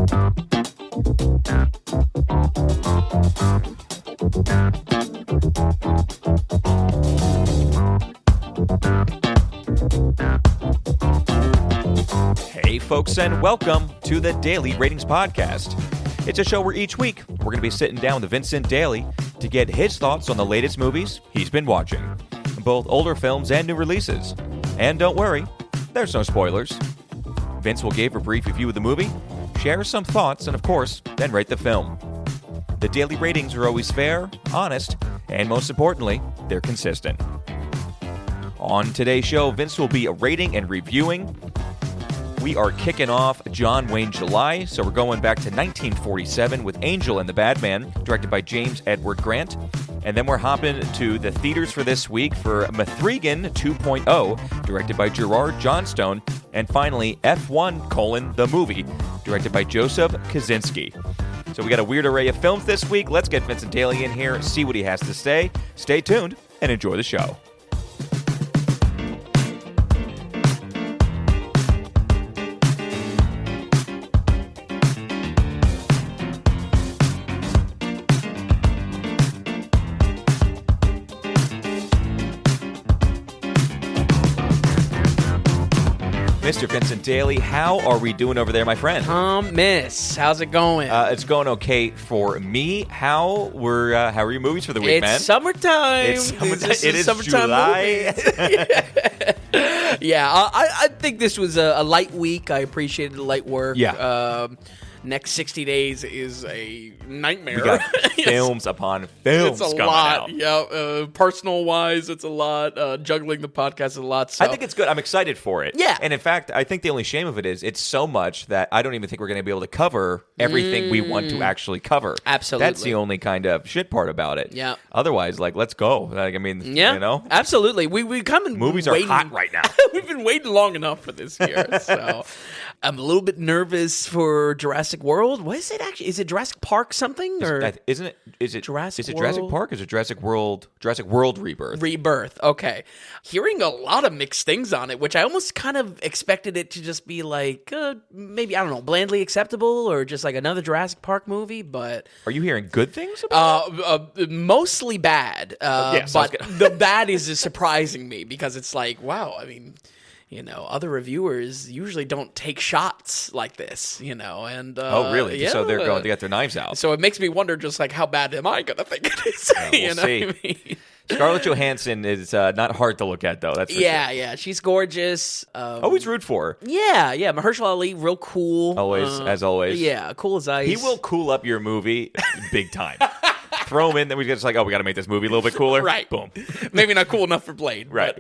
Hey folks, and welcome to the Daily Ratings Podcast. It's a show where each week we're going to be sitting down with Vincent Daly to get his thoughts on the latest movies he's been watching, both older films and new releases. And don't worry, there's no spoilers. Vince will give a brief review of the movie, share some thoughts, and of course, then rate the film. The daily ratings are always fair, honest, and most importantly, they're consistent. On today's show, Vince will be rating and reviewing. We are kicking off John Wayne July, so we're going back to 1947 with Angel and the Badman, directed by James Edward Grant. And then we're hopping to the theaters for this week for M3GAN 2.0, directed by Gerard Johnstone. And finally, F1: The Movie, directed by Joseph Kosinski. So we got a weird array of films this week. Let's get Vincent Daly in here, see what he has to say. Stay tuned and enjoy the show. Mr. Vincent Daly, how are we doing over there, my friend? Miss, how's it going? It's going okay for me. How are your movies for the week, man? It's summertime. It is summertime July. Yeah, I think this was a light week. I appreciated the light work. Yeah. Next 60 days is a nightmare. We got films upon films it's a coming lot. out. Yeah, personal-wise, it's a lot. Juggling the podcast is a lot. So. I think it's good. I'm excited for it. Yeah. And in fact, I think the only shame of it is it's so much that I don't even think we're going to be able to cover everything we want to actually cover. Absolutely. That's the only kind of shit part about it. Yeah. Otherwise, let's go. Like, I mean, yeah, you know? Absolutely. We come in Movies waiting. are hot right now. We've been waiting long enough for this year. So I'm a little bit nervous for Jurassic World. What is it actually? Is it Jurassic Park something? Or Isn't it? Is it Jurassic Is it Jurassic World? Park? Or is it Jurassic World? Jurassic World Rebirth. Rebirth. Okay. Hearing a lot of mixed things on it, which I almost kind of expected it to just be like, maybe, I don't know, blandly acceptable or just like another Jurassic Park movie, but... Are you hearing good things about it? Mostly bad. Yes, but the bad is surprising me because it's like, wow, I mean... You know, other reviewers usually don't take shots like this, you know, and... oh, really? Yeah. So they got their knives out. So it makes me wonder just like, how bad am I going to think it is? We'll you know see. what I mean? Scarlett Johansson is not hard to look at, though. That's for sure. Yeah, she's gorgeous. Always root for her. Yeah, Mahershala Ali, real cool. Always, as always. Yeah, cool as ice. He will cool up your movie big time. Throw him in, then we just like, we got to make this movie a little bit cooler. Right. Boom. Maybe not cool enough for Blade. Right.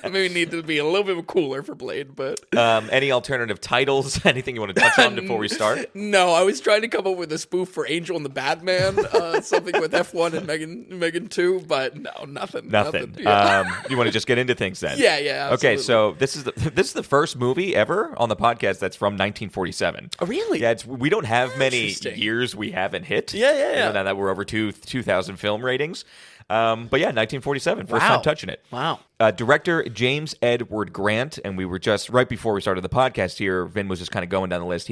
Maybe need to be a little bit cooler for Blade, but... Any alternative titles? Anything you want to touch on before we start? No, I was trying to come up with a spoof for Angel and the Badman, something with F1 and M3GAN 2, but no, nothing. Yeah. You want to just get into things then? Yeah, absolutely. Okay, so this is the first movie ever on the podcast that's from 1947. Oh, really? Yeah, we don't have many Interesting. years we haven't hit. Yeah. You know, now that we're over 2,000 film ratings. But yeah, 1947, first Wow. time touching it. Wow. Director James Edward Grant, and we were just right before we started the podcast here. Vin was just kind of going down the list.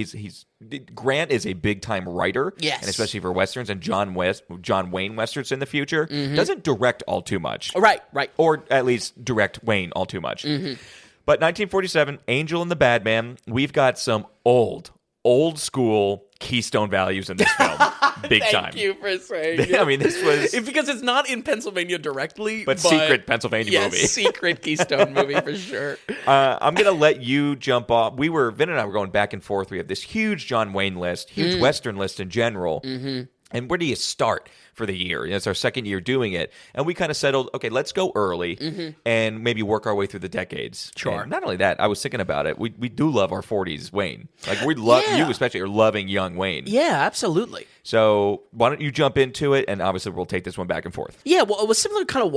Grant is a big time writer, yes, and especially for westerns and John Wayne westerns in the future. Mm-hmm. Doesn't direct all too much, Right, or at least direct Wayne all too much. Mm-hmm. But 1947, Angel and the Badman. We've got some old school keystone values in this film. Big time. Thank you for saying it. I mean, this was... because it's not in Pennsylvania directly. But secret Pennsylvania movie. Yes, secret Keystone movie for sure. I'm going to let you jump off. Vin and I were going back and forth. We have this huge John Wayne list, huge Western list in general. Mm-hmm. And where do you start for the year? It's our second year doing it. And we kind of settled, okay, let's go early and maybe work our way through the decades. Sure. And not only that, I was thinking about it. We do love our 40s Wayne. Like, we love you, especially. You're loving young Wayne. Yeah, absolutely. So why don't you jump into it? And obviously, we'll take this one back and forth. Yeah, well, it was similar to kind of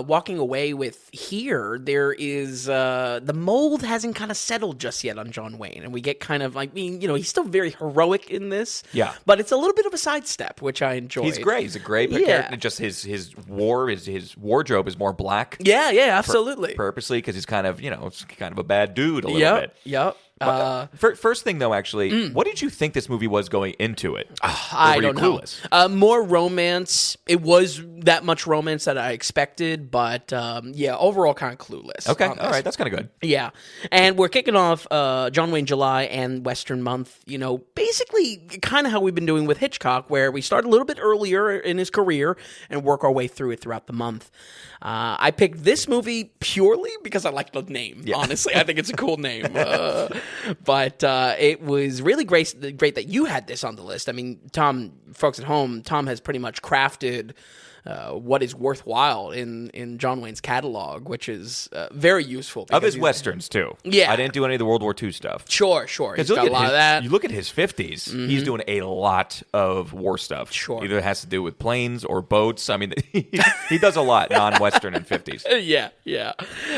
walking away with here. There is the mold hasn't kind of settled just yet on John Wayne. And we get kind of, he's still very heroic in this. Yeah. But it's a little bit of a sidestep, which I enjoy. He's great. He's a great character. Just his wardrobe is more black. Yeah, absolutely. Purposely, because he's kind of, it's kind of a bad dude a little bit. Yep. First thing, though, actually, what did you think this movie was going into it? I don't know. More romance. It was that much romance that I expected, but yeah, overall kind of clueless. Okay, all right, that's kind of good. Yeah, and we're kicking off John Wayne July and Western Month, basically kind of how we've been doing with Hitchcock, where we start a little bit earlier in his career and work our way through it throughout the month. I picked this movie purely because I like the name, honestly. I think it's a cool name. But it was really great that you had this on the list. I mean, Tom, folks at home, Tom has pretty much crafted what is worthwhile in John Wayne's catalog, which is very useful. Of his westerns, too. Yeah. I didn't do any of the World War II stuff. Sure. He's got a lot of that. You look at his 50s, he's doing a lot of war stuff. Sure. Either it has to do with planes or boats. I mean, he does a lot non-Western in 50s. Yeah.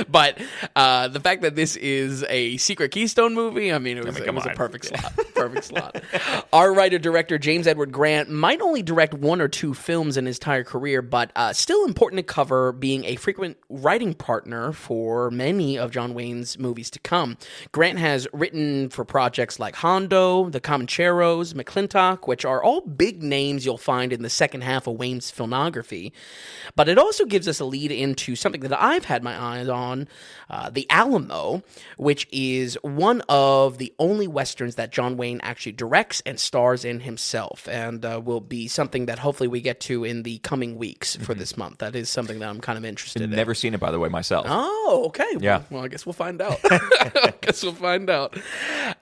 But the fact that this is a Secret Keystone movie, I mean, it was a perfect slot. Perfect slot. Our writer-director, James Edward Grant, might only direct 1 or 2 films in his entire career, but still important to cover, being a frequent writing partner for many of John Wayne's movies to come. Grant has written for projects like Hondo, The Comancheros, McClintock, which are all big names you'll find in the second half of Wayne's filmography. But it also gives us a lead into something that I've had my eyes on, The Alamo, which is one of the only westerns that John Wayne actually directs and stars in himself, and will be something that hopefully we get to in the coming weeks for this month. That is something that I'm kind of interested in. Never seen it, by the way, myself. Oh, okay. Yeah. Well, I guess we'll find out.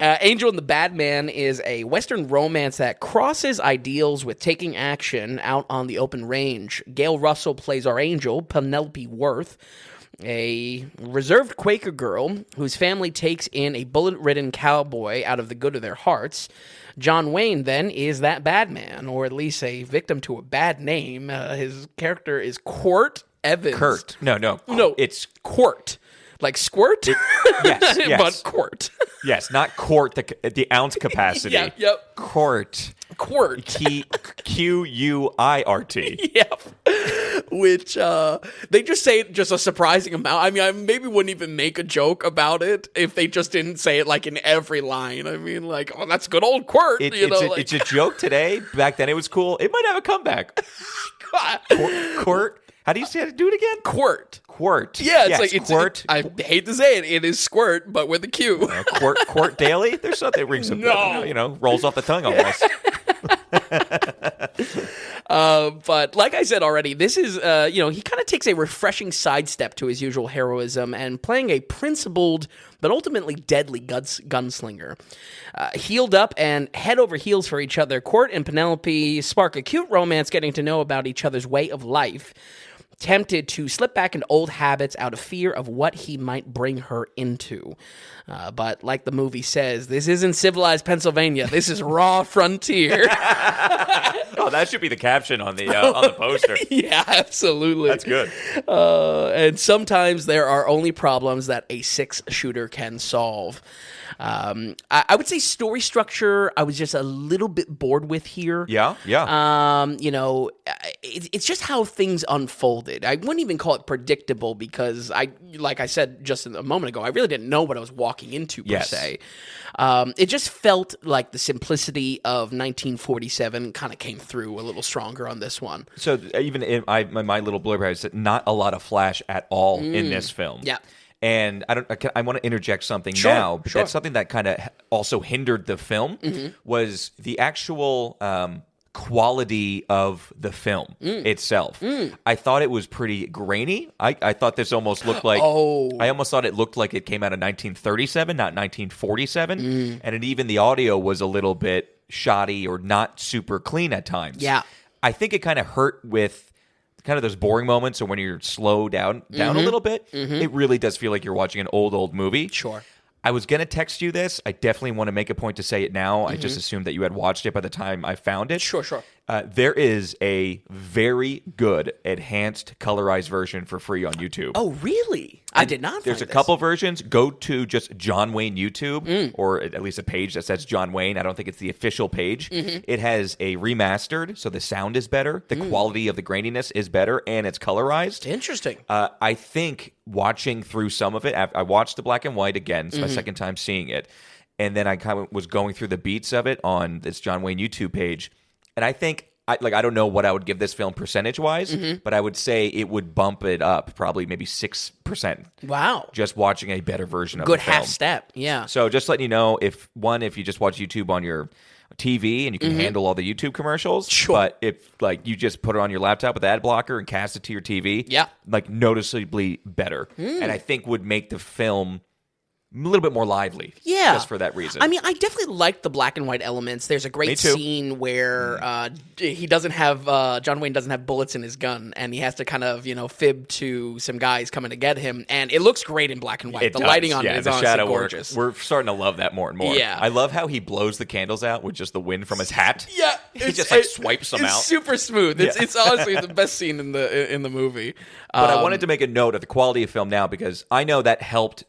Angel and the Badman is a Western romance that crosses ideals with taking action out on the open range. Gail Russell plays our Angel, Penelope Worth, a reserved Quaker girl whose family takes in a bullet-ridden cowboy out of the good of their hearts. John Wayne, then, is that bad man, or at least a victim to a bad name. His character is Quirt Evans. Kurt. No. It's Quirt. Like squirt? Yes. But quart. Yes, not quart, the ounce capacity. Yep. Quart. Q-U-I-R-T. Yep. Which, they just say it just a surprising amount. I mean, I maybe wouldn't even make a joke about it if they just didn't say it, like, in every line. I mean, like, oh, that's good old Quirt. It's a joke today. Back then it was cool. It might have a comeback. Quart. How do you say it? Do it again? Quart. Yeah, it's Quart. I hate to say it. It is squirt, but with a Q. Quart daily? There's something that rings rolls off the tongue almost. But like I said already, this is, he kind of takes a refreshing sidestep to his usual heroism and playing a principled but ultimately deadly gunslinger. Heeled up and head over heels for each other, Quirt and Penelope spark a cute romance getting to know about each other's way of life, tempted to slip back into old habits out of fear of what he might bring her into. But like the movie says, this isn't civilized Pennsylvania. This is raw frontier. Oh, that should be the caption on the poster. Yeah, absolutely. That's good. And sometimes there are only problems that a 6-shooter can solve. I would say story structure, I was just a little bit bored with here. Yeah. It's just how things unfolded. I wouldn't even call it predictable because like I said just a moment ago, I really didn't know what I was walking into per se. It just felt like the simplicity of 1947 kind of came through a little stronger on this one. So even in my little blurb, I said not a lot of flash at all in this film. Yeah. And I want to interject something now, but that's something that kind of also hindered the film was the actual quality of the film itself. I thought it was pretty grainy. I thought this almost looked like I almost thought it looked like it came out of 1937, not 1947, and even the audio was a little bit shoddy or not super clean at times. Yeah, I think it kind of hurt with kind of those boring moments, or when you're slow down a little bit, it really does feel like you're watching an old movie. Sure. I was going to text you this. I definitely want to make a point to say it now. I just assumed that you had watched it by the time I found it. Sure. There is a very good enhanced colorized version for free on YouTube. Oh, really? I did not There's find a couple versions. Go to just John Wayne YouTube, or at least a page that says John Wayne. I don't think it's the official page. It has a remastered, so the sound is better, the quality of the graininess is better, and it's colorized. Interesting. I think watching through some of it, I watched the black and white again. It's my second time seeing it. and then I kind of was going through the beats of it on this John Wayne YouTube page, and I think I don't know what I would give this film percentage-wise, but I would say it would bump it up probably maybe 6%. Wow. Just watching a better version of Good the film. half step, yeah. So just letting you know, if you just watch YouTube on your TV and you can handle all the YouTube commercials, sure. But if you just put it on your laptop with ad blocker and cast it to your TV, noticeably better. And I think would make the film a little bit more lively. Yeah. Just for that reason. I mean, I definitely like the black and white elements. There's a great scene where he doesn't have, John Wayne doesn't have bullets in his gun, and he has to kind of, fib to some guys coming to get him. And it looks great in black and white. The lighting on it is honestly gorgeous. We're starting to love that more and more. Yeah. I love how he blows the candles out with just the wind from his hat. Yeah. He just swipes them out. It's super smooth. It's honestly the best scene in the movie. But I wanted to make a note of the quality of film now, because I know that helped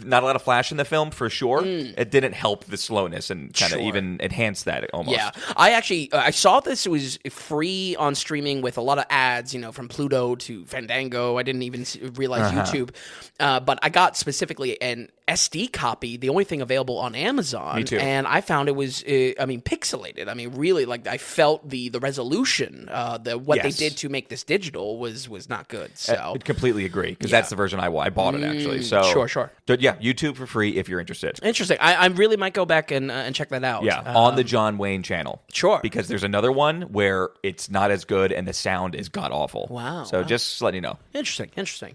not a lot of flash in the film, for sure. It didn't help the slowness and kind of even enhance that almost. Yeah. I saw this. It was free on streaming with a lot of ads, from Pluto to Fandango. I didn't even realize YouTube. But I got specifically an SD copy, the only thing available on Amazon. Me too. And I found it was, pixelated. I mean, really, I felt the resolution, they did to make this digital was not good. So I completely agree, because that's the version I bought it, actually. So Sure. But yeah, YouTube for free if you're interested. Interesting. I really might go back and check that out. Yeah, on the John Wayne channel. Sure. Because there's another one where it's not as good and the sound is god-awful. Wow. So just letting you know. Interesting.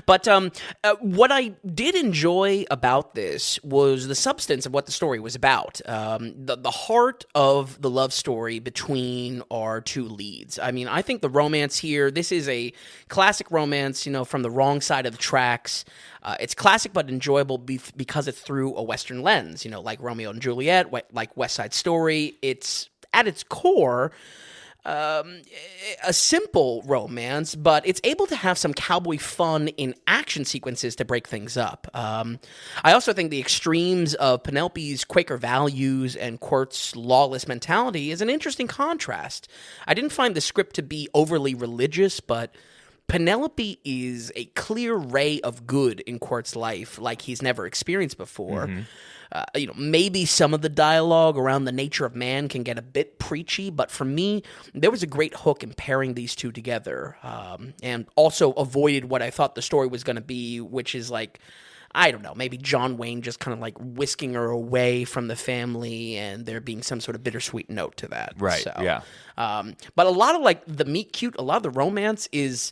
But what I did enjoy about this was the substance of what the story was about. The heart of the love story between our two leads. I mean, I think the romance here, this is a classic romance, from the wrong side of the tracks. It's classic but enjoyable because it's through a Western lens, like Romeo and Juliet, like West Side Story. It's, at its core, a simple romance, but it's able to have some cowboy fun in action sequences to break things up. I also think the extremes of Penelope's Quaker values and Quirt's lawless mentality is an interesting contrast. I didn't find the script to be overly religious, but Penelope is a clear ray of good in Quirt's life like he's never experienced before. Maybe some of the dialogue around the nature of man can get a bit preachy, but for me, there was a great hook in pairing these two together, and also avoided what I thought the story was going to be, which is I don't know, maybe John Wayne just kind of whisking her away from the family and there being some sort of bittersweet note to that. Right, so, yeah. But a lot of the meet cute, a lot of the romance is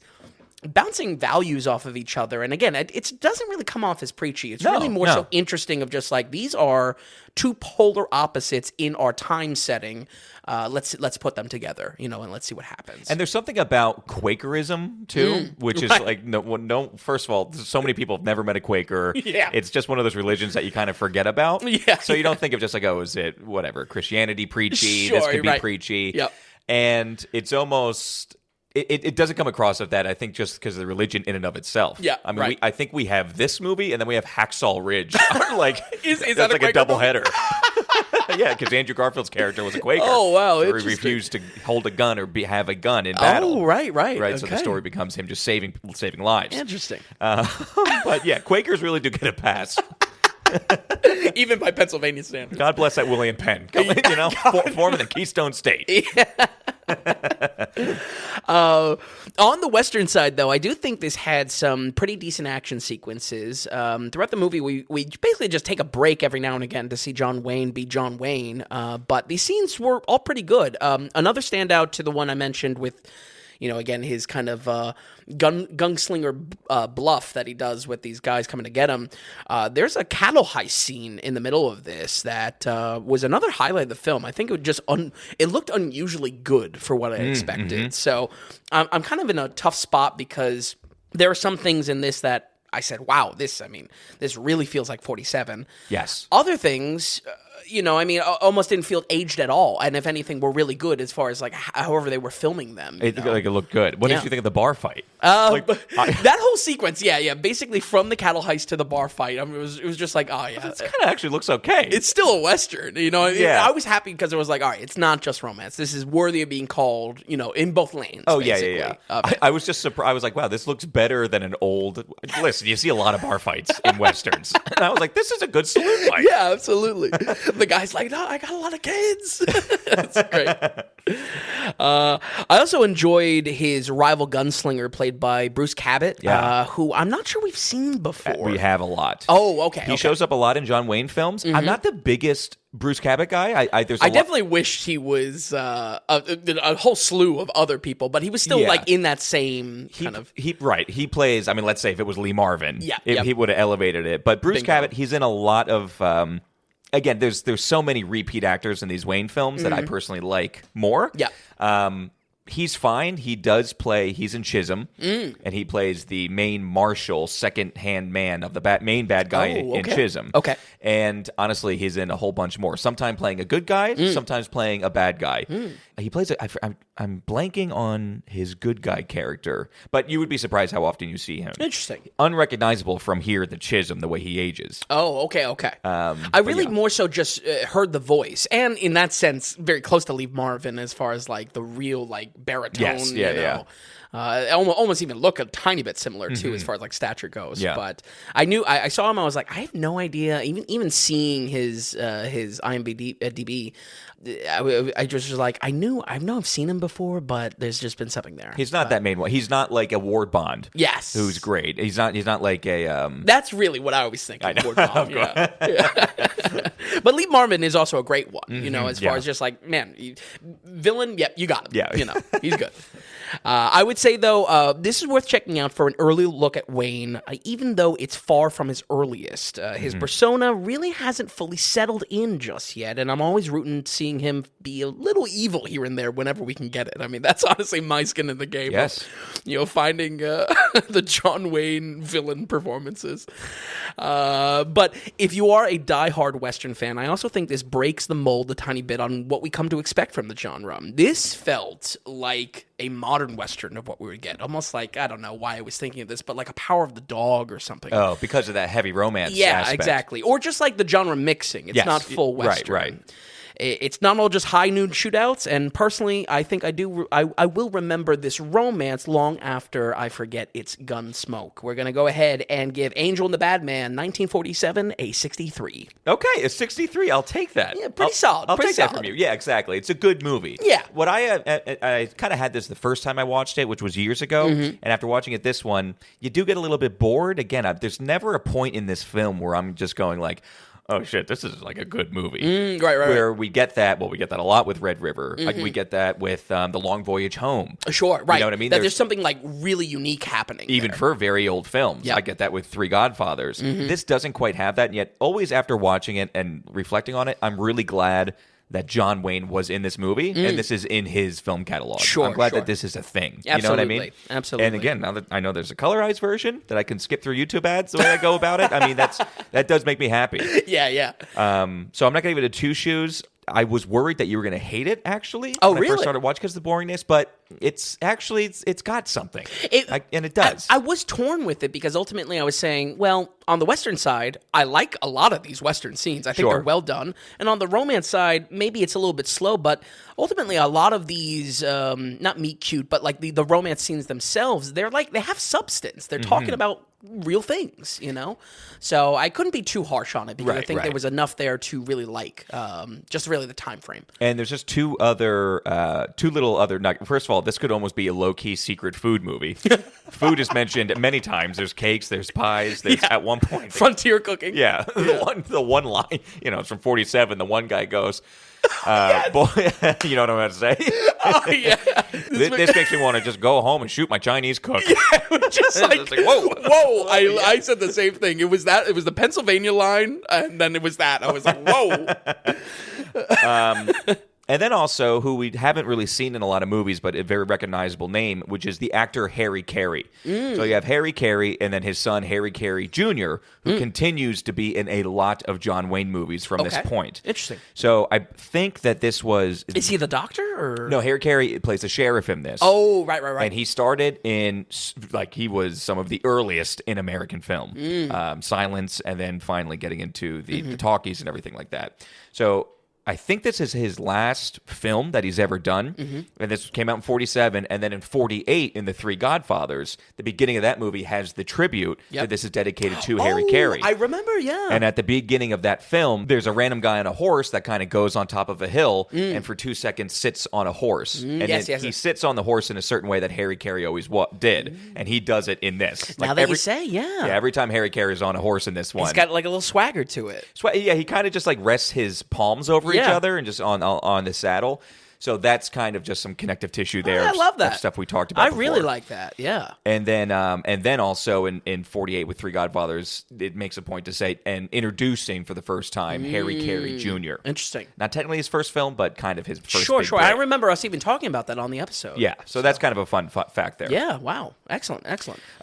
bouncing values off of each other. And again, it doesn't really come off as preachy. It's really more so interesting of just these are two polar opposites in our time setting. Let's put them together, and let's see what happens. And there's something about Quakerism too, which is no. First of all, so many people have never met a Quaker. Yeah, it's just one of those religions that you kind of forget about. Yeah, so you don't think of just is it whatever Christianity preachy? Sure, this could be preachy. Yep. And it's almost. It doesn't come across of that, I think, just because of the religion in and of itself. Yeah, I mean, I think we have this movie, and then we have Hacksaw Ridge. Is that's that a double header. Yeah, because Andrew Garfield's character was a Quaker. Oh, wow. So he refused to hold a gun or have a gun in battle. Oh, right. Okay. So the story becomes him just saving lives. Interesting. But yeah, Quakers really do get a pass. Even by Pennsylvania standards. God bless that William Penn. Forming the Keystone State. On the Western side, though, I do think this had some pretty decent action sequences. Throughout the movie, we basically just take a break every now and again to see John Wayne be John Wayne. But these scenes were all pretty good. Another standout to the one I mentioned with, again, his kind of gunslinger bluff that he does with these guys coming to get him. There's a cattle heist scene in the middle of this that was another highlight of the film. I think it looked unusually good for what I expected. Mm-hmm. So I'm kind of in a tough spot because there are some things in this that I said, wow, this really feels like 47. Yes. Other things, I mean, almost didn't feel aged at all. And if anything, were really good as far as like however they were filming them. It looked good. What did you think of the bar fight? That whole sequence, basically from the cattle heist to the bar fight. I mean, it was just like, oh yeah, it kind of actually looks okay. It's still a Western, Yeah. I was happy because it was like, all right, it's not just romance. This is worthy of being called, in both lanes. Oh yeah. I was just surprised. I was like, wow, this looks better than an old. Listen, you see a lot of bar fights in Westerns, and I was like, this is a good saloon fight. Yeah, absolutely. The guy's like, no, I got a lot of kids. That's great. I also enjoyed his rival gunslinger played by Bruce Cabot, who I'm not sure we've seen before. We have a lot. Oh, okay. He shows up a lot in John Wayne films. I'm not the biggest Bruce Cabot guy. I definitely wished he was a whole slew of other people, but he was still like in that same kind of. He plays. I mean, let's say if it was Lee Marvin, he would have elevated it. But Bruce Cabot, he's in a lot of. Again, there's so many repeat actors in these Wayne films that I personally like more. Yeah. He's fine. He does play. He's in Chisholm, and he plays the main marshal, second-hand man of the main bad guy in Chisholm. Okay. And honestly, he's in a whole bunch more. Sometimes playing a good guy, sometimes playing a bad guy. He plays. I'm blanking on his good guy character, but you would be surprised how often you see him. Interesting. Unrecognizable from here at the Chisholm, the way he ages. Oh, okay. I really more so just heard the voice, and in that sense, very close to Lee Marvin as far as like the real like baritone. Yes, yeah. Almost even look a tiny bit similar too, as far as like stature goes. Yeah. But I saw him. I was like, I have no idea. Even seeing his IMDb, I just was like, I know I've seen him before, but there's just been something there. He's not that main one. He's not like a Ward Bond. Yes, who's great. He's not like a. That's really what I always think. I know. Ward Bond. Yeah. But Lee Marvin is also a great one. As far as just like villain. Yep, you got him. Yeah, he's good. I would say, though, this is worth checking out for an early look at Wayne, even though it's far from his earliest. His persona really hasn't fully settled in just yet, and I'm always rooting seeing him be a little evil here and there whenever we can get it. I mean, that's honestly my skin in the game. Yes. Finding the John Wayne villain performances. But if you are a diehard Western fan, I also think this breaks the mold a tiny bit on what we come to expect from the genre. This felt like a modern Western of what we would get. Almost like, I don't know why I was thinking of this, but like a Power of the Dog or something. Oh, because of that heavy romance aspect. Exactly. Or just like the genre mixing. It's not full Western. Right. It's not all just high noon shootouts, and personally, I think I will remember this romance long after I forget its gun smoke. We're going to go ahead and give Angel and the Badman 1947 a 63. Okay, a 63. I'll take that. Yeah, pretty solid. I'll take that from you. Yeah, exactly. It's a good movie. Yeah. What I kind of had this the first time I watched it, which was years ago, and after watching it this one, you do get a little bit bored. Again, there's never a point in this film where I'm just going like, oh shit, this is like a good movie. Right. Where we get that, we get that a lot with Red River. Like we get that with The Long Voyage Home. Sure, right. You know what I mean? That there's something like really unique happening even there. For very old films. Yep. I get that with Three Godfathers. This doesn't quite have that, and yet always after watching it and reflecting on it, I'm really glad that John Wayne was in this movie, and this is in his film catalog. Sure, I'm glad that this is a thing. Absolutely. You know what I mean? Absolutely. And again, now that I know there's a colorized version that I can skip through YouTube ads the way I go about it, I mean, that does make me happy. Yeah. So I'm not going to give it a 2 shoes. I was worried that you were going to hate it, actually. Oh, when really? I first started watching because of the boringness, but it's got something. And it does. I was torn with it because ultimately I was saying, well, on the Western side, I like a lot of these Western scenes. I think they're well done. And on the romance side, maybe it's a little bit slow, but ultimately a lot of these, not meet cute, but like the romance scenes themselves, they have substance. They're talking about real things, So I couldn't be too harsh on it because I think there was enough there to really like, just really the time frame. And there's just two little other nuggets. First of all, this could almost be a low-key secret food movie. Food is mentioned many times. There's cakes, there's pies, there's at one point. Frontier cooking. Yeah. The one line, it's from 47, the one guy goes, boy, you know what I'm about to say? Oh, yeah. This makes me want to just go home and shoot my Chinese cook. Yeah, just like, whoa. I said the same thing. It was the Pennsylvania line, and then it was that. I was like, whoa. And then also, who we haven't really seen in a lot of movies, but a very recognizable name, which is the actor Harry Carey. So you have Harry Carey and then his son Harry Carey Jr., who continues to be in a lot of John Wayne movies from this point. Interesting. So I think that this was... Is he the doctor? Or? No, Harry Carey plays the sheriff in this. Oh, right. And he started in, like, he was some of the earliest in American film. Silence, and then finally getting into the talkies and everything like that. So... I think this is his last film that he's ever done. And this came out in 47. And then in 48, in The Three Godfathers, the beginning of that movie has the tribute that this is dedicated to Harry Carey. I remember, yeah. And at the beginning of that film, there's a random guy on a horse that kind of goes on top of a hill and for 2 seconds sits on a horse. And then he sits on the horse in a certain way that Harry Carey always did. And he does it in this. Now that you say, yeah. Every time Harry Carey's on a horse in this one. He's got like a little swagger to it. Yeah, he kind of just like rests his palms over each other and just on the saddle. So that's kind of just some connective tissue there. I love that. Stuff we talked about before. Really like that, yeah. And then also in 48 with Three Godfathers, it makes a point to say, and introducing for the first time Harry Carey Jr. Interesting. Not technically his first film, but kind of his first Sure. break. I remember us even talking about that on the episode. Yeah, so that's kind of a fun fact there. Yeah, wow. Excellent.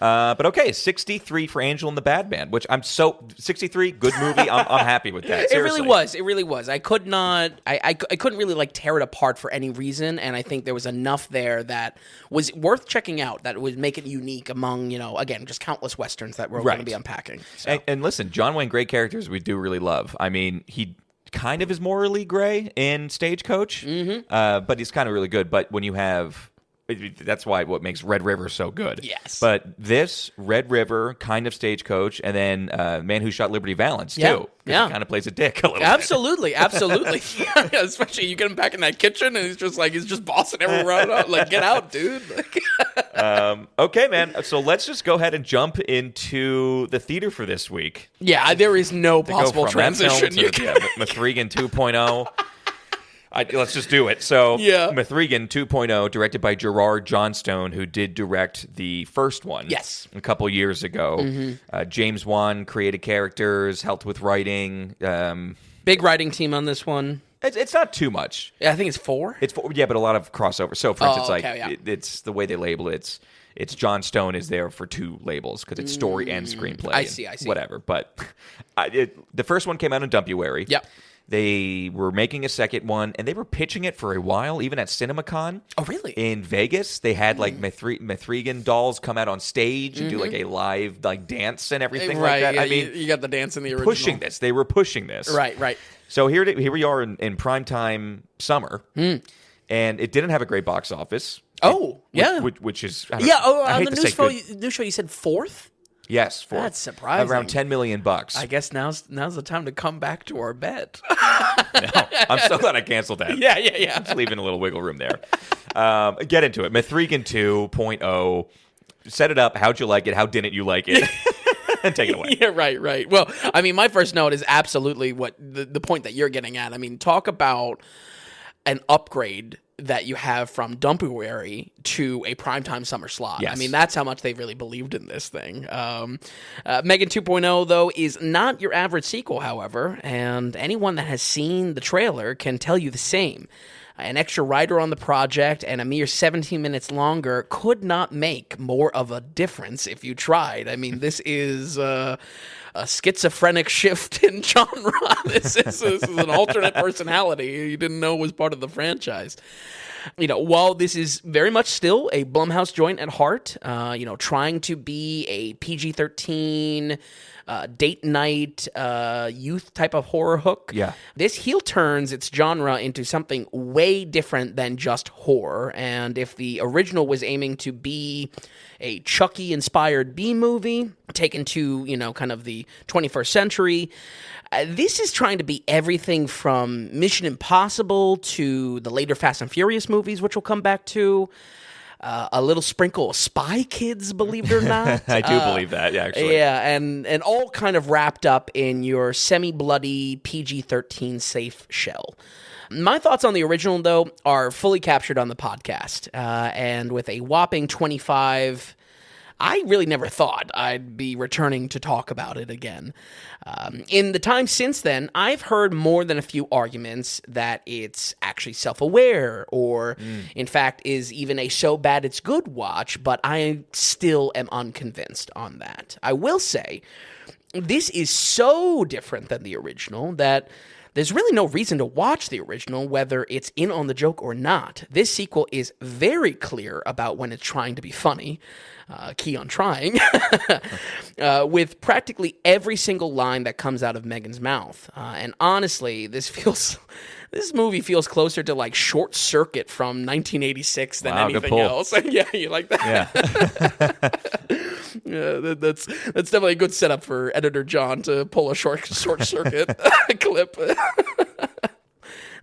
But okay, 63 for Angel and the Badman, which 63, good movie. I'm happy with that. Seriously. It really was. I could not, I couldn't really like tear it apart for any reason, and I think there was enough there that was worth checking out, that would make it unique among, again, just countless Westerns that we're going to be unpacking. So. And listen, John Wayne, great characters we do really love. I mean, he kind of is morally gray in Stagecoach, but he's kind of really good. But when you have... That's what makes Red River so good. Yes. But this, Red River, kind of Stagecoach, and then Man Who Shot Liberty Valance, too. Yeah. He kind of plays a dick a little bit. Absolutely. Yeah, especially you get him back in that kitchen, and he's just bossing everyone around. Like, get out, dude. Okay, man. So let's just go ahead and jump into the theater for this week. Yeah, there is no possible transition. M3GAN 2.0. Let's just do it. So, M3GAN 2.0, directed by Gerard Johnstone, who did direct the first one a couple years ago. James Wan created characters, helped with writing. Big writing team on this one. It's not too much. Yeah, I think it's 4. It's 4, but a lot of crossover. So, for instance, it's the way they label it. It's Johnstone is there for 2 labels because it's story and screenplay. I see. Whatever. But the first one came out in February. Yep. They were making a second one, and they were pitching it for a while, even at CinemaCon. Oh, really? In Vegas, they had like M3GAN dolls come out on stage and do like a live like dance and everything like that. Yeah, I mean, you got the dance in the original. They were pushing this. Right. So here we are in primetime summer, and it didn't have a great box office. Which is on the news show you said 4th. Yes, 4th. That's surprising. Around $10 million. I guess now's the time to come back to our bet. No, I'm so glad I canceled that. Yeah. Just leaving a little wiggle room there. Get into it. M3GAN 2.0. Set it up. How'd you like it? How didn't you like it? And take it away. Yeah, right. Well, I mean, my first note is absolutely what the point that you're getting at. I mean, talk about an upgrade that you have from Dumpuary to a primetime summer slot. Yes. I mean, that's how much they really believed in this thing. M3GAN 2.0, though, is not your average sequel, however, and anyone that has seen the trailer can tell you the same. An extra writer on the project and a mere 17 minutes longer could not make more of a difference if you tried. I mean, this is a schizophrenic shift in genre. This is an alternate personality you didn't know was part of the franchise. While this is very much still a Blumhouse joint at heart, trying to be a PG-13 date night youth type of horror hook. Yeah. This heel turns its genre into something way different than just horror. And if the original was aiming to be a Chucky-inspired B-movie taken to, kind of the 21st century, this is trying to be everything from Mission Impossible to the later Fast and Furious movies, which we'll come back to. A little sprinkle of Spy Kids, believe it or not. I do believe that, yeah, actually. Yeah, and all kind of wrapped up in your semi-bloody PG-13 safe shell. My thoughts on the original, though, are fully captured on the podcast. And with a whopping 25 I really never thought I'd be returning to talk about it again. In the time since then, I've heard more than a few arguments that it's actually self-aware or, in fact, is even a so bad it's good watch, but I still am unconvinced on that. I will say, this is so different than the original that there's really no reason to watch the original, whether it's in on the joke or not. This sequel is very clear about when it's trying to be funny, key on trying, with practically every single line that comes out of M3GAN's mouth. And honestly, this movie feels closer to like Short Circuit from 1986 than anything else. Yeah, you like that? Yeah, that's definitely a good setup for editor John to pull a short circuit clip.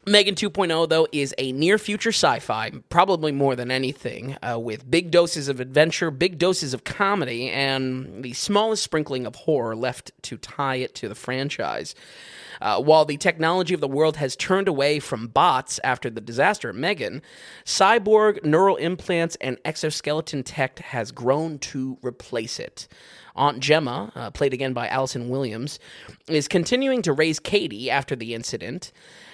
M3GAN 2.0, though, is a near-future sci-fi, probably more than anything, with big doses of adventure, big doses of comedy, and the smallest sprinkling of horror left to tie it to the franchise. While the technology of the world has turned away from bots after the disaster at M3GAN, cyborg, neural implants, and exoskeleton tech has grown to replace it. Aunt Gemma, played again by Allison Williams, is continuing to raise Katie after the incident,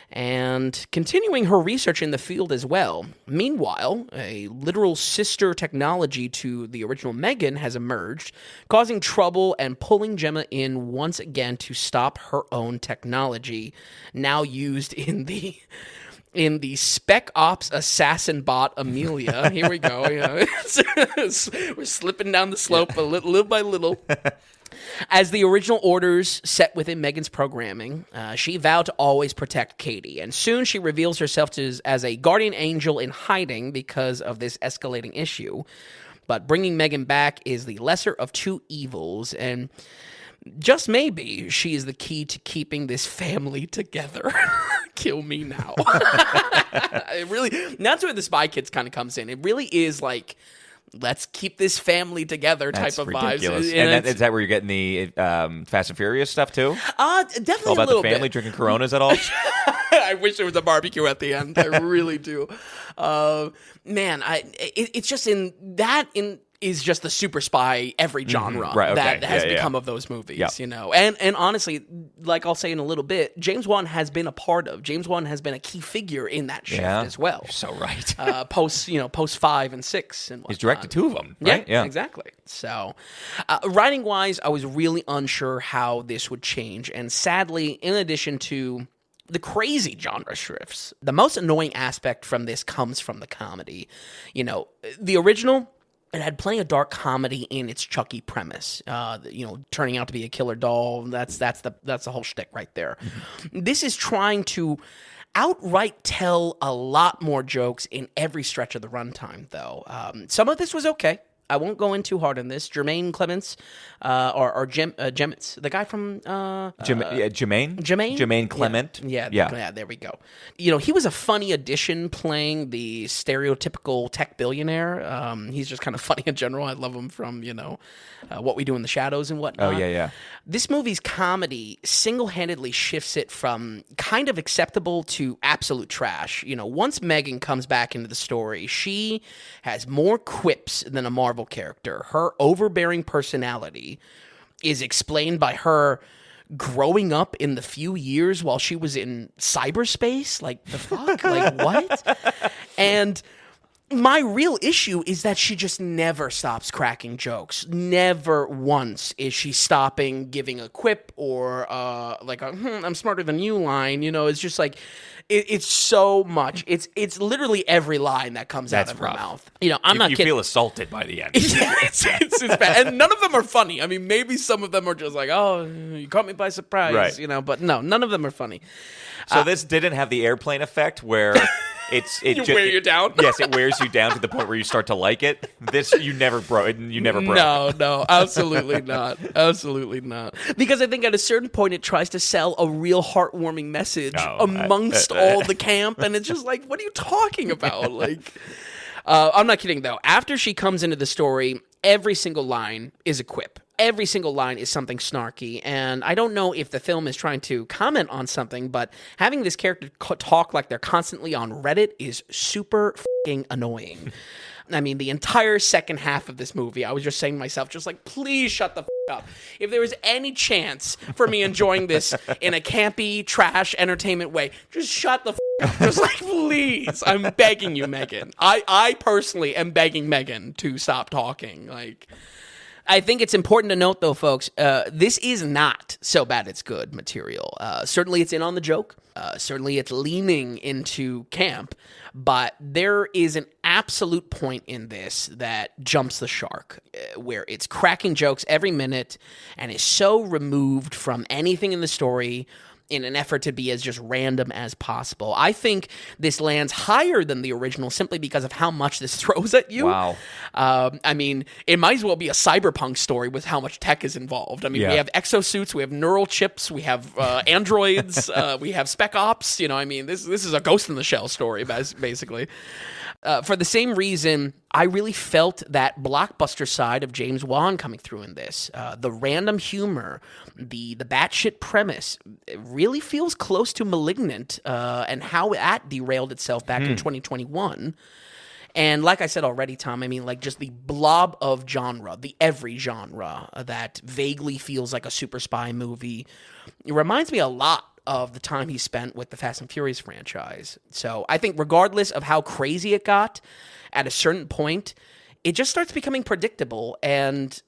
and continuing her research in the field as well. Meanwhile, a literal sister technology to the original M3GAN has emerged, causing trouble and pulling Gemma in once again to stop her own technology, now used in the Spec Ops assassin bot Amelia. Here we go. We're slipping down the slope little by little. As the original orders set within M3GAN's programming, she vowed to always protect Katie, and soon she reveals herself as a guardian angel in hiding because of this escalating issue. But bringing M3GAN back is the lesser of two evils, and just maybe she is the key to keeping this family together. Kill me now. It really, that's where the Spy Kids kind of comes in. It really is like, let's keep this family together type That's of ridiculous. vibes. And is that where you're getting the Fast and Furious stuff too? Definitely all about a little the family bit. drinking Coronas at all? I wish there was a barbecue at the end. I really do. Man, it's just is just the super spy every genre that has become of those movies, you know. And honestly, like I'll say in a little bit, James Wan has been a part of. James Wan has been a key figure in that shift as well. You're so right. Post 5 and 6 and whatnot. He's directed 2 of them, right? Yeah, exactly. So, writing wise, I was really unsure how this would change, and sadly, in addition to the crazy genre shifts, the most annoying aspect from this comes from the comedy. You know, the original, it had plenty of dark comedy in its Chucky premise. Turning out to be a killer doll. That's the whole shtick right there. This is trying to outright tell a lot more jokes in every stretch of the runtime, though. Some of this was okay. I won't go in too hard on this. Jermaine Clements, or Jemitz, the guy from Jermaine Clement. Yeah, there we go. You know, he was a funny addition playing the stereotypical tech billionaire. He's just kind of funny in general. I love him from What We Do in the Shadows and whatnot. Oh yeah. This movie's comedy single-handedly shifts it from kind of acceptable to absolute trash. You know, once M3GAN comes back into the story, she has more quips than a Marvel character. Her overbearing personality is explained by her growing up in the few years while she was in cyberspace. Like, the fuck? Like, what? And my real issue is that she just never stops cracking jokes. Never once is she stopping giving a quip or I'm smarter than you line. You know, it's just like, it's so much. It's literally every line that comes out of her mouth. You know, I'm not kidding. You feel assaulted by the end. it's bad. And none of them are funny. I mean, maybe some of them are just like, oh, you caught me by surprise. Right. You know, but no, none of them are funny. So this didn't have the airplane effect where it wear you down. Yes, it wears you down to the point where you start to like it. This you never broke. No, absolutely not. Absolutely not. Because I think at a certain point it tries to sell a real heartwarming message amongst all the camp, and it's just like, what are you talking about? Like, I'm not kidding though. After she comes into the story, every single line is a quip. Every single line is something snarky, and I don't know if the film is trying to comment on something, but having this character talk like they're constantly on Reddit is super f***ing annoying. I mean, the entire second half of this movie, I was just saying to myself, just like, please shut the up. If there was any chance for me enjoying this in a campy, trash, entertainment way, just shut the up. Just like, please. I'm begging you, M3GAN. I personally am begging M3GAN to stop talking. Like, I think it's important to note, though, folks, this is not so bad it's good material. Certainly it's in on the joke. Certainly it's leaning into camp. But there is an absolute point in this that jumps the shark, where it's cracking jokes every minute and is so removed from anything in the story in an effort to be as just random as possible. I think this lands higher than the original simply because of how much this throws at you. Wow. I mean, it might as well be a cyberpunk story with how much tech is involved. I mean, we have exosuits, we have neural chips, we have androids, we have spec ops. You know, I mean, this is a Ghost in the Shell story, basically. For the same reason, I really felt that blockbuster side of James Wan coming through in this. The random humor, the batshit premise, it really feels close to Malignant and how that derailed itself back in 2021. And like I said already, Tom, I mean, like just the blob of genre, the every genre that vaguely feels like a super spy movie. It reminds me a lot of the time he spent with the Fast and Furious franchise. So I think regardless of how crazy it got, at a certain point, it just starts becoming predictable. And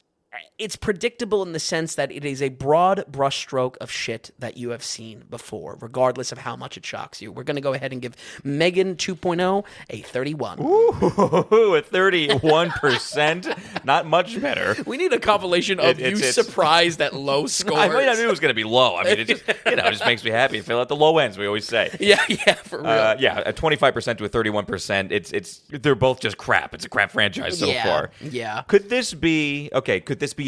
it's predictable in the sense that it is a broad brushstroke of shit that you have seen before, regardless of how much it shocks you. We're going to go ahead and give M3GAN 2.0 a 31. Ooh, a 31%. Not much better. We need a compilation of it's surprised at low scores. I knew it was going to be low. I mean, it just, just makes me happy. Fill out the low ends, we always say. Yeah, for real. A 25% to a 31%. They're both just crap. It's a crap franchise so far. Yeah. Could this be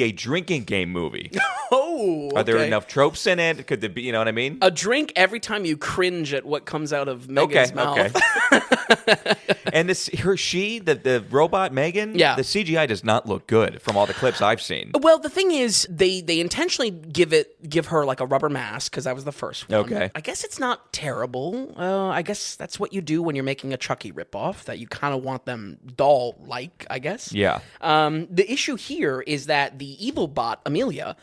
a drinking game movie? Oh, Are there enough tropes in it? Could there be, you know what I mean? A drink every time you cringe at what comes out of M3GAN's mouth. Okay. And the robot M3GAN, the CGI does not look good from all the clips I've seen. Well, the thing is, they intentionally give her like a rubber mask because that was the first one. Okay. I guess it's not terrible. I guess that's what you do when you're making a Chucky ripoff, that you kind of want them doll-like, I guess. Yeah. The issue here is that the evil bot, Amelia,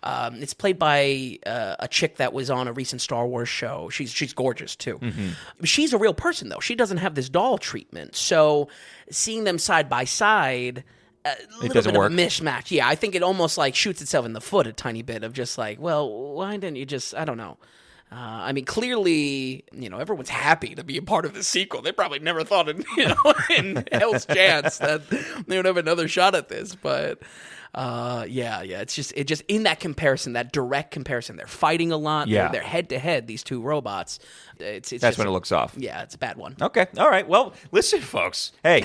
it's played by a chick that was on a recent Star Wars show. She's gorgeous, too. Mm-hmm. She's a real person, though. She doesn't have this doll treatment. So seeing them side by side, a little bit of a mismatch. Yeah, I think it almost like shoots itself in the foot a tiny bit of just like, well, why didn't you just, I don't know. I mean, clearly, everyone's happy to be a part of the sequel. They probably never thought in hell's chance that they would have another shot at this. But it's just in that comparison, that direct comparison, they're fighting a lot. Yeah. They're head to head, these two robots. That's when it looks off. Yeah, it's a bad one. Okay. All right. Well, listen, folks. Hey.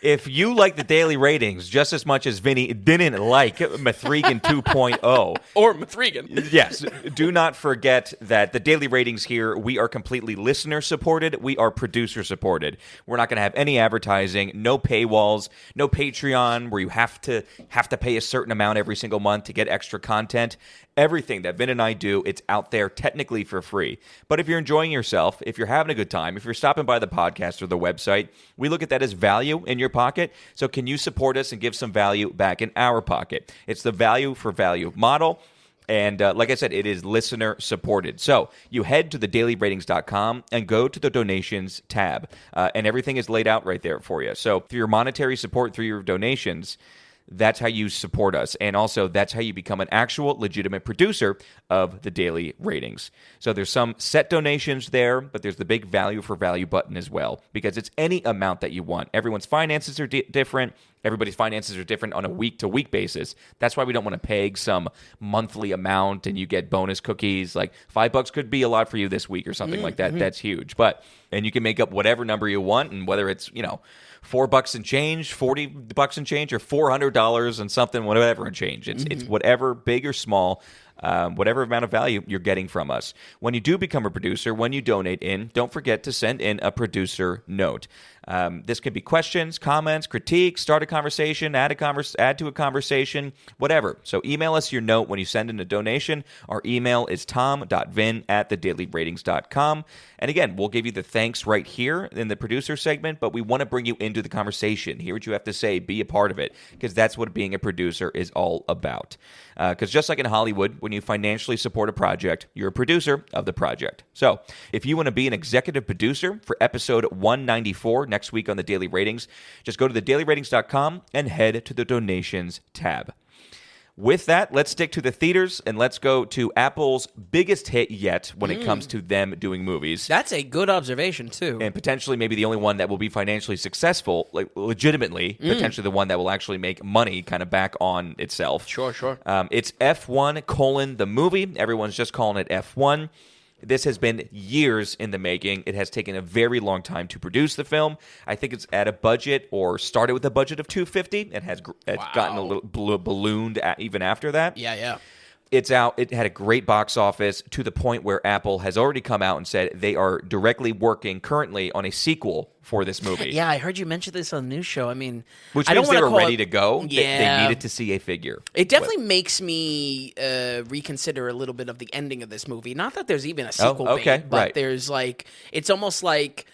If you like the daily ratings just as much as Vinny didn't like M3GAN 2.0. Or M3GAN. Yes. Do not forget that the daily ratings here, we are completely listener-supported. We are producer-supported. We're not going to have any advertising, no paywalls, no Patreon where you have to pay a certain amount every single month to get extra content. Everything that Vin and I do, it's out there technically for free. But if you're enjoying yourself, if you're having a good time, if you're stopping by the podcast or the website, we look at that as value in your pocket. So can you support us and give some value back in our pocket? It's the value for value model. And like I said, it is listener supported. So you head to thedailyratings.com and go to the donations tab. And everything is laid out right there for you. So through your monetary support, through your donations, that's how you support us. And also, that's how you become an actual legitimate producer of the daily ratings. So there's some set donations there, but there's the big value for value button as well, because it's any amount that you want. Everyone's finances are different. Everybody's finances are different on a week-to-week basis. That's why we don't want to peg some monthly amount and you get bonus cookies. Like $5 could be a lot for you this week or something like that. Mm-hmm. That's huge. And you can make up whatever number you want, and whether it's, $4 and change, $40 and change, or $400 and something, whatever and change. It's whatever, big or small, whatever amount of value you're getting from us. When you do become a producer, when you donate in, don't forget to send in a producer note. This could be questions, comments, critiques, start a conversation, add to a conversation, whatever. So email us your note when you send in a donation. Our email is tom.vin@thedailyratings.com. And again, we'll give you the thanks right here in the producer segment, but we want to bring you into the conversation. Hear what you have to say. Be a part of it, because that's what being a producer is all about. Because just like in Hollywood, when you financially support a project, you're a producer of the project. So if you want to be an executive producer for episode 194 next week on the Daily Ratings, just go to thedailyratings.com and head to the donations tab. With that, let's stick to the theaters, and let's go to Apple's biggest hit yet when it comes to them doing movies. That's a good observation, too. And potentially maybe the only one that will be financially successful, like legitimately, potentially the one that will actually make money kind of back on itself. Sure. It's F1: the movie. Everyone's just calling it F1. This has been years in the making. It has taken a very long time to produce the film. I think it's at a budget, or started with a budget of $250. It has gotten a little ballooned even after that. Yeah. It's out. It had a great box office, to the point where Apple has already come out and said they are directly working currently on a sequel for this movie. Yeah, I heard you mention this on the news show. I mean, which means they were ready to go. Yeah. They needed to see a figure. It definitely makes me reconsider a little bit of the ending of this movie. Not that there's even a sequel bait, but there's like, it's almost like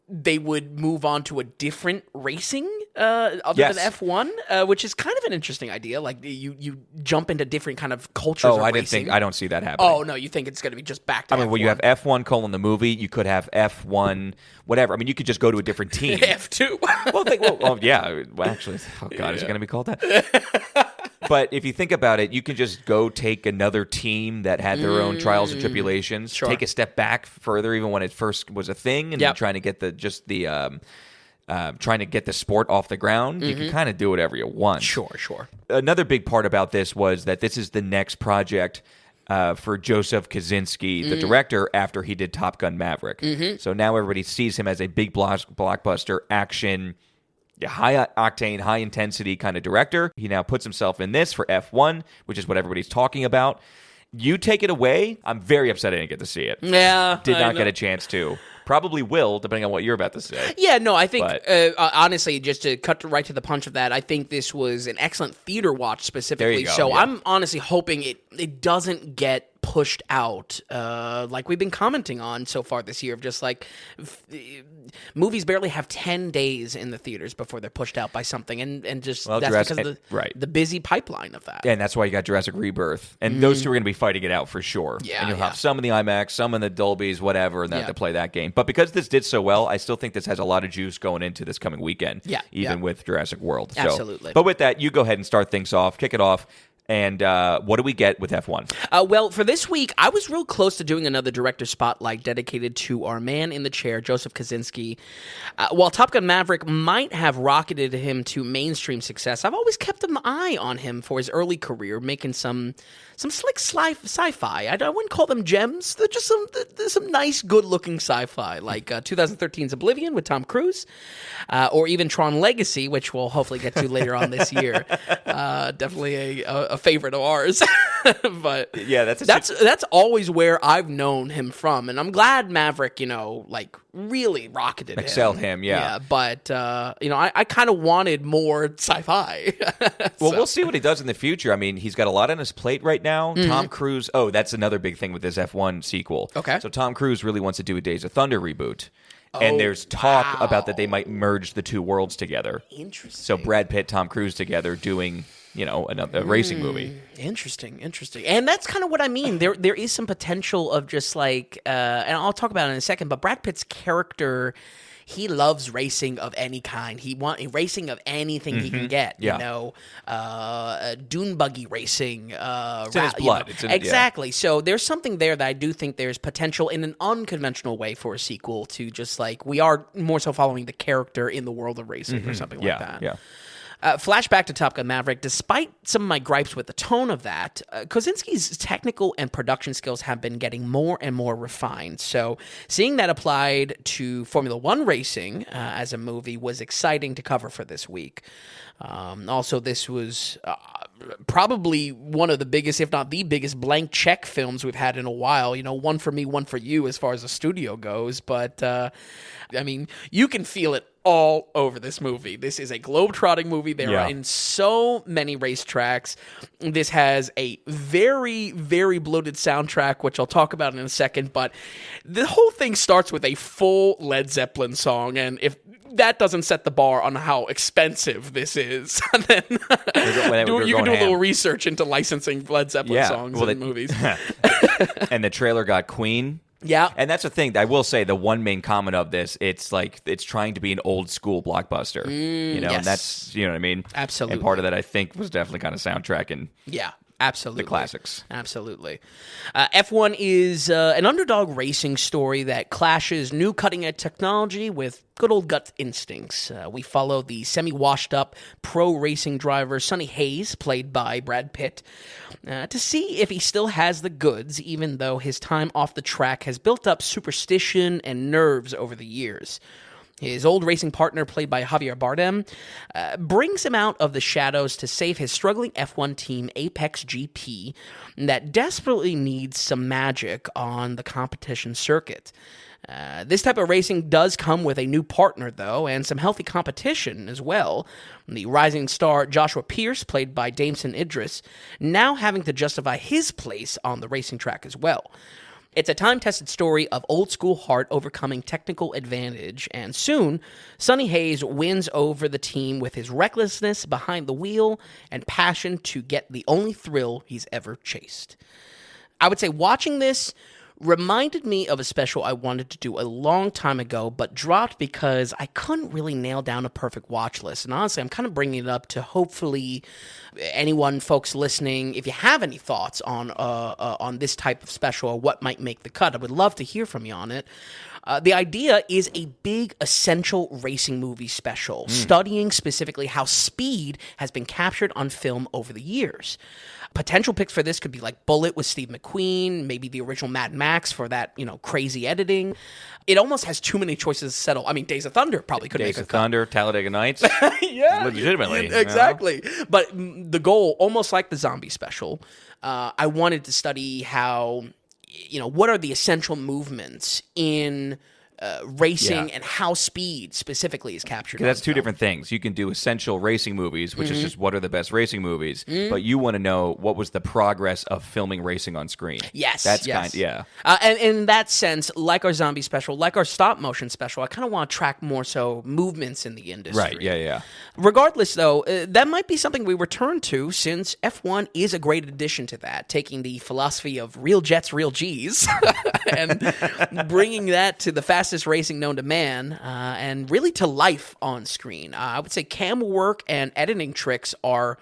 they would move on to a different racing other than F1, which is kind of an interesting idea. Like you jump into different kind of cultures of racing. I don't see that happening. Oh, no, you think it's going to be just back to F1. Well, you have F1: the movie. You could have F1 whatever. I mean, you could just go to a different team. F2. Yeah. Well, actually, is it going to be called that? But if you think about it, you can just go take another team that had their own trials and tribulations, take a step back further, even when it first was a thing, and trying to get trying to get the sport off the ground. You can kind of do whatever you want. Sure. Another big part about this was that this is the next project for Joseph Kosinski, the director, after he did Top Gun Maverick. So now everybody sees him as a big blockbuster action, high octane, high intensity kind of director. He now puts himself in this for F1, which is what everybody's talking about. You take it away. I'm very upset I didn't get to see it. Yeah, did not get a chance to. Probably will, depending on what you're about to say. Yeah, no, I think, honestly, just to cut right to the punch of that, I think this was an excellent theater watch specifically. There you go, so I'm honestly hoping it doesn't get pushed out, like we've been commenting on so far this year, of just like movies barely have 10 days in the theaters before they're pushed out by something, and just that's because of the busy pipeline of that. Yeah, and that's why you got Jurassic Rebirth, and those two are going to be fighting it out for sure. Yeah, and you'll have some in the IMAX, some in the Dolbys, whatever, and then have to play that game. But because this did so well, I still think this has a lot of juice going into this coming weekend, even with Jurassic World. So, absolutely. But with that, you go ahead and start things off, kick it off. And what do we get with F1? Well, for this week, I was real close to doing another director spotlight dedicated to our man in the chair, Joseph Kosinski. While Top Gun Maverick might have rocketed him to mainstream success, I've always kept an eye on him for his early career, making some slick sci-fi. I wouldn't call them gems. They're just some nice, good-looking sci-fi, like 2013's Oblivion with Tom Cruise, or even Tron Legacy, which we'll hopefully get to later on this year. Definitely a favorite of ours. But yeah, that's always where I've known him from, and I'm glad Maverick, really rocketed him. Excelled him, yeah. But I kind of wanted more sci-fi. Well, we'll see what he does in the future. I mean, he's got a lot on his plate right now. Tom Cruise. Oh, that's another big thing with this F1 sequel. Okay. So Tom Cruise really wants to do a Days of Thunder reboot. And there's talk about that they might merge the two worlds together. Interesting. So Brad Pitt, Tom Cruise together doing, a racing movie. Interesting. And that's kind of what I mean. There is some potential of just like, and I'll talk about it in a second, but Brad Pitt's character, he loves racing of any kind. He wants racing of anything he can get. Yeah. Dune buggy racing. It's in his blood. Exactly. So there's something there that I do think there's potential in an unconventional way for a sequel to just like, we are more so following the character in the world of racing or something like that. Yeah. Flashback to Top Gun Maverick. Despite some of my gripes with the tone of that, Kosinski's technical and production skills have been getting more and more refined. So seeing that applied to Formula One racing as a movie was exciting to cover for this week. Also, this was probably one of the biggest, if not the biggest, blank check films we've had in a while. One for me, one for you as far as the studio goes. But, you can feel it all over this movie. This is a globe-trotting movie. There are in so many racetracks. This has a very, very bloated soundtrack, which I'll talk about in a second. But the whole thing starts with a full Led Zeppelin song. And if that doesn't set the bar on how expensive this is, then you can do a little research into licensing Led Zeppelin songs in movies. And the trailer got Queen. Yeah. And that's the thing. I will say the one main comment of this, it's trying to be an old school blockbuster. Yes. And that's, what I mean? Absolutely. And part of that, I think, was definitely kind of soundtracking. Yeah. Absolutely. The classics. Absolutely. F1 is an underdog racing story that clashes new cutting-edge technology with good old gut instincts. We follow the semi-washed-up pro racing driver Sonny Hayes, played by Brad Pitt, to see if he still has the goods, even though his time off the track has built up superstition and nerves over the years. His old racing partner, played by Javier Bardem, brings him out of the shadows to save his struggling F1 team, Apex GP, that desperately needs some magic on the competition circuit. This type of racing does come with a new partner, though, and some healthy competition as well. The rising star Joshua Pierce, played by Damson Idris, now having to justify his place on the racing track as well. It's a time-tested story of old-school heart overcoming technical advantage, and soon, Sonny Hayes wins over the team with his recklessness behind the wheel and passion to get the only thrill he's ever chased. I would say watching this reminded me of a special I wanted to do a long time ago, but dropped because I couldn't really nail down a perfect watch list. And honestly, I'm kind of bringing it up to hopefully anyone, folks listening, if you have any thoughts on this type of special or what might make the cut, I would love to hear from you on it. The idea is a big, essential racing movie special, studying specifically how speed has been captured on film over the years. Potential picks for this could be like Bullet with Steve McQueen, maybe the original Mad Max for that, crazy editing. It almost has too many choices to settle. I mean, Days of Thunder probably could make a cut. Days of Thunder, Talladega Nights. Yeah. Legitimately. Exactly. But the goal, almost like the zombie special, I wanted to study how, what are the essential movements in racing and how speed specifically is captured. That's two different things. You can do essential racing movies, which is just what are the best racing movies, but you want to know what was the progress of filming racing on screen. Yes. That's and in that sense, like our zombie special, like our stop motion special, I kind of want to track more so movements in the industry. Right, yeah. Regardless, though, that might be something we return to since F1 is a great addition to that, taking the philosophy of real jets, real G's, and bringing that to the fastest racing known to man, and really to life on screen. I would say camera work and editing tricks are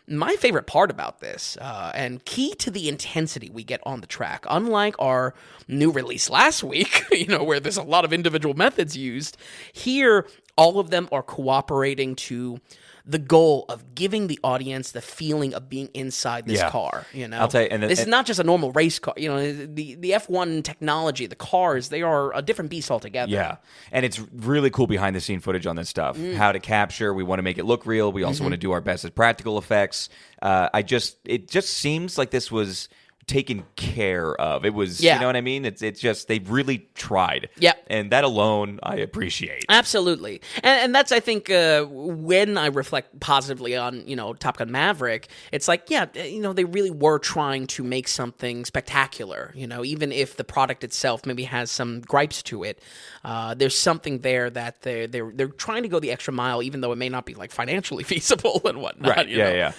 my favorite part about this, and key to the intensity we get on the track. Unlike our new release last week, where there's a lot of individual methods used, here all of them are cooperating to the goal of giving the audience the feeling of being inside this car. I'll tell you, this is not just a normal race car. The F1 technology, the cars, they are a different beast altogether. Yeah, and it's really cool behind the scene footage on this stuff. How to capture. We want to make it look real. We also want to do our best at practical effects. It just seems like this was taken care of. It was, you know what I mean? It's just, they really tried. Yeah. And that alone, I appreciate. Absolutely. And that's, I think, when I reflect positively on, Top Gun Maverick, it's like, they really were trying to make something spectacular, even if the product itself maybe has some gripes to it. There's something there that they're trying to go the extra mile, even though it may not be like financially feasible and whatnot. Right. Yeah.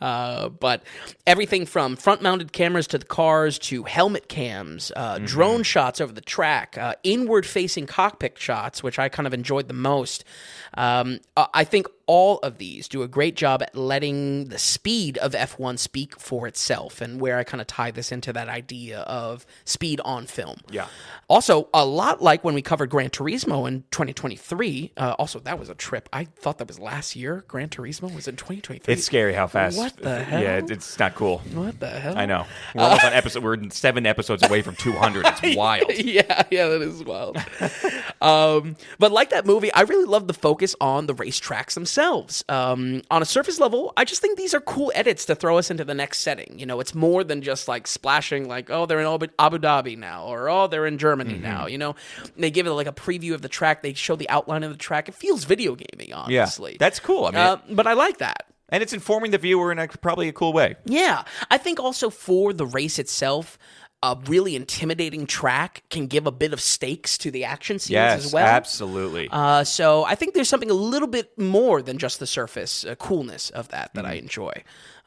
But everything from front-mounted cameras to the cars to helmet cams, drone shots over the track, inward-facing cockpit shots, which I kind of enjoyed the most. I think all of these do a great job at letting the speed of F1 speak for itself, and where I kind of tie this into that idea of speed on film. Yeah. Also, a lot like when we covered Gran Turismo in 2023. Also, that was a trip. I thought that was last year. Gran Turismo was in 2023. It's scary how fast. What the hell? Yeah, it's not cool. What the hell? I know. We're almost on episode. We're 7 episodes away from 200. It's wild. Yeah, that is wild. But like that movie, I really love the focus on the racetracks themselves. themselves. On a surface level, I just think these are cool edits to throw us into the next setting. You know, it's more than just like splashing like, oh, they're in Abu Dhabi now, or oh, they're in Germany now. You know, they give it like a preview of the track. They show the outline of the track. It feels video gaming, honestly. Yeah, that's cool. I mean, but I like that. And it's informing the viewer in probably a cool way. Yeah. I think also for the race itself, a really intimidating track can give a bit of stakes to the action scenes as well. Yes, absolutely. So I think there's something a little bit more than just the surface coolness of that I enjoy.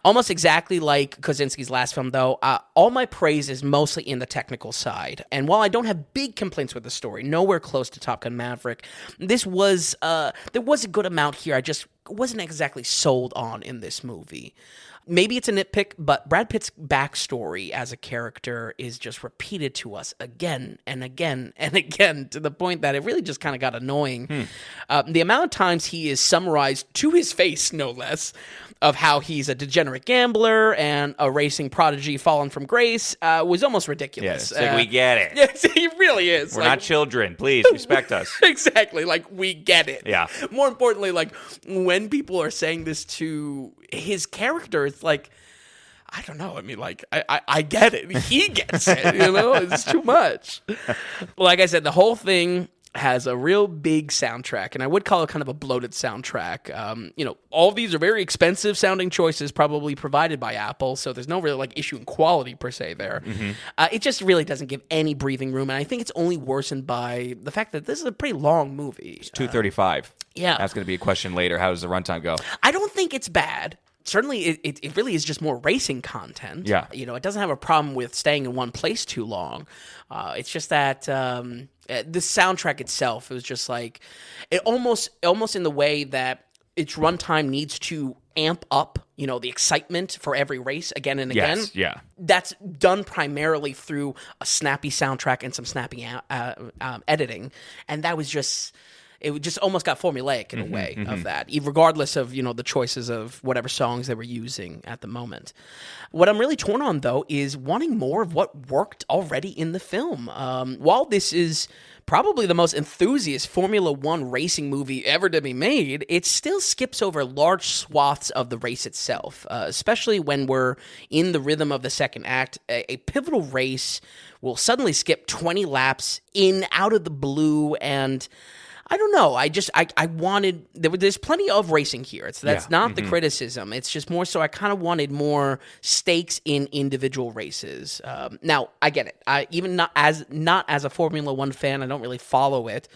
Almost exactly like Kosinski's last film, though, all my praise is mostly in the technical side. And while I don't have big complaints with the story, nowhere close to Top Gun Maverick, there was a good amount here I just wasn't exactly sold on in this movie. Maybe it's a nitpick, but Brad Pitt's backstory as a character is just repeated to us again and again and again to the point that it really just kind of got annoying. The amount of times he is summarized to his face, no less, of how he's a degenerate gambler and a racing prodigy fallen from grace was almost ridiculous. Yes, like we get it. Yes, he really is. We're not children. Please respect us. Exactly. Like, we get it. Yeah. More importantly, like, when people are saying this to his character, it's like, I don't know. I mean, like, I get it. He gets it, you know? It's too much. Like I said, the whole thing has a real big soundtrack, and I would call it kind of a bloated soundtrack. You know, all of these are very expensive sounding choices, probably provided by Apple, so there's no real like issue in quality per se there. It just really doesn't give any breathing room, and I think it's only worsened by the fact that this is a pretty long movie. It's 2:35. Yeah. That's going to be a question later. How does the runtime go? I don't think it's bad. Certainly, it really is just more racing content. Yeah. You know, it doesn't have a problem with staying in one place too long. It's just that the soundtrack itself, it was just like, it almost in the way that its runtime needs to amp up, you know, the excitement for every race again and again. Yes, yeah. That's done primarily through a snappy soundtrack and some snappy editing. And that was just... It just almost got formulaic in a way of that, regardless of, you know, the choices of whatever songs they were using at the moment. What I'm really torn on, though, is wanting more of what worked already in the film. While this is probably the most enthusiast Formula One racing movie ever to be made, it still skips over large swaths of the race itself, especially when we're in the rhythm of the second act. A pivotal race will suddenly skip 20 laps out of the blue, and... I don't know. I wanted... There's plenty of racing here. That's not the criticism. It's just more so I kind of wanted more stakes in individual races. Now, I get it. Even not as a Formula One fan, I don't really follow it.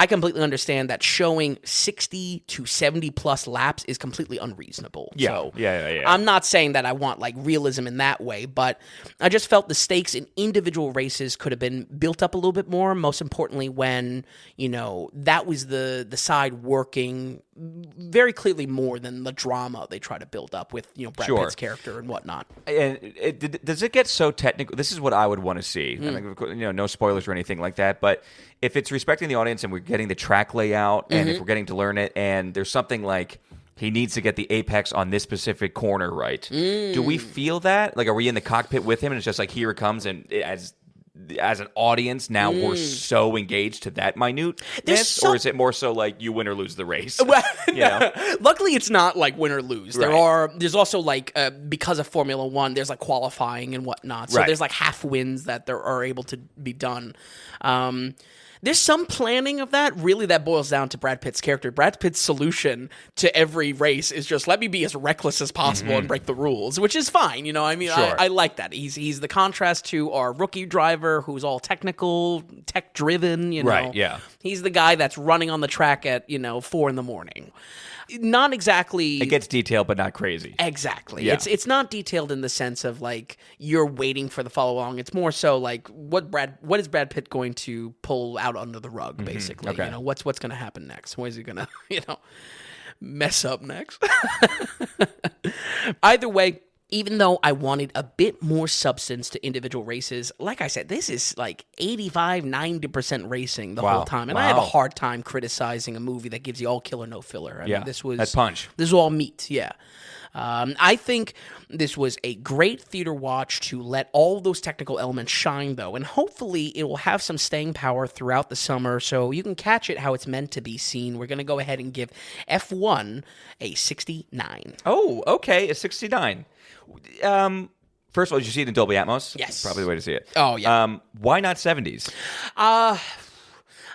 I completely understand that showing 60 to 70 plus laps is completely unreasonable. Yeah. So Yeah. I'm not saying that I want like realism in that way, but I just felt the stakes in individual races could have been built up a little bit more. Most importantly, when, you know, that was the side working very clearly more than the drama they try to build up with, you know, Brad Pitt's character and whatnot. And does it get so technical? This is what I would want to see. I mean, you know, no spoilers or anything like that, but if it's respecting the audience and we're getting the track layout and if we're getting to learn it and there's something like he needs to get the apex on this specific corner right, do we feel that? Like, are we in the cockpit with him and it's just like, here it comes, and as an audience, now we're so engaged to that minuteness, or is it more so like you win or lose the race? Well, you know? Luckily, it's not like win or lose. Right. There's also like because of Formula One, there's like qualifying and whatnot. So there's like half wins that there are able to be done. There's some planning of that. Really, that boils down to Brad Pitt's character. Brad Pitt's solution to every race is just let me be as reckless as possible and break the rules, which is fine. You know, I mean, I like that. He's the contrast to our rookie driver who's all technical, tech-driven, you know. Right, yeah. He's the guy that's running on the track at, 4 a.m. Not exactly... It gets detailed, but not crazy. Exactly. Yeah. It's not detailed in the sense of, like, you're waiting for the follow-along. It's more so, like, what is Brad Pitt going to pull out under the rug, basically? Okay. You know, what's going to happen next? What is he going to, mess up next? Either way, even though I wanted a bit more substance to individual races, like I said, this is like 85-90% racing the whole time. And I have a hard time criticizing a movie that gives you all killer, no filler. I mean, this was... That punch. This is all meat, yeah. I think this was a great theater watch to let all those technical elements shine, though, and hopefully it will have some staying power throughout the summer so you can catch it how it's meant to be seen. We're going to go ahead and give F1 a 69. Oh, okay, a 69. First of all, did you see it in Dolby Atmos? Yes. Probably the way to see it. Oh, yeah. Why not 70s? I'll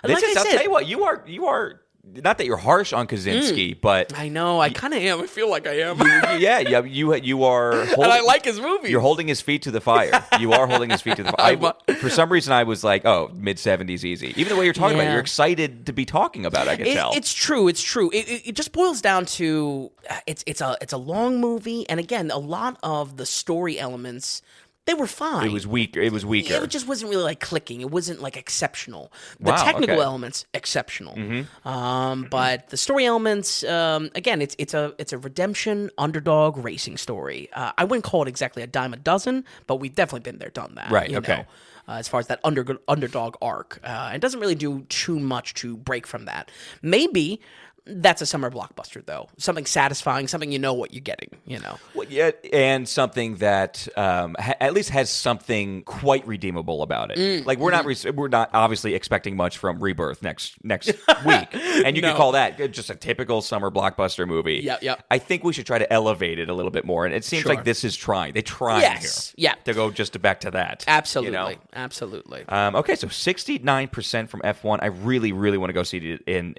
tell you what, you are not that you're harsh on Kaczynski, but I know I kind of am. I feel like I am. you are. And I like his movies. You're holding his feet to the fire. You are holding his feet to the fire. For some reason, I was like, oh, mid-70s easy. Even the way you're talking about it, you're excited to be talking about it, I can tell. It's true. It's true. It just boils down to it's a long movie, and again, a lot of the story elements. They were fine. It was weaker. It just wasn't really like clicking. It wasn't like exceptional. The technical elements, exceptional. But the story elements, again, it's a redemption underdog racing story. I wouldn't call it exactly a dime a dozen, but we've definitely been there, done that. Right. You know, as far as that underdog arc, it doesn't really do too much to break from that. Maybe. That's a summer blockbuster, though. Something satisfying, something you know what you're getting, you know. Well, yeah, and something that at least has something quite redeemable about it. Like we're not obviously expecting much from Rebirth next week, and you can call that just a typical summer blockbuster movie. Yep. I think we should try to elevate it a little bit more, and it seems like this is trying. They trying here, to go just back to that. Absolutely, you know? Absolutely. Okay, so 69% from F1. I really, really want to go see it in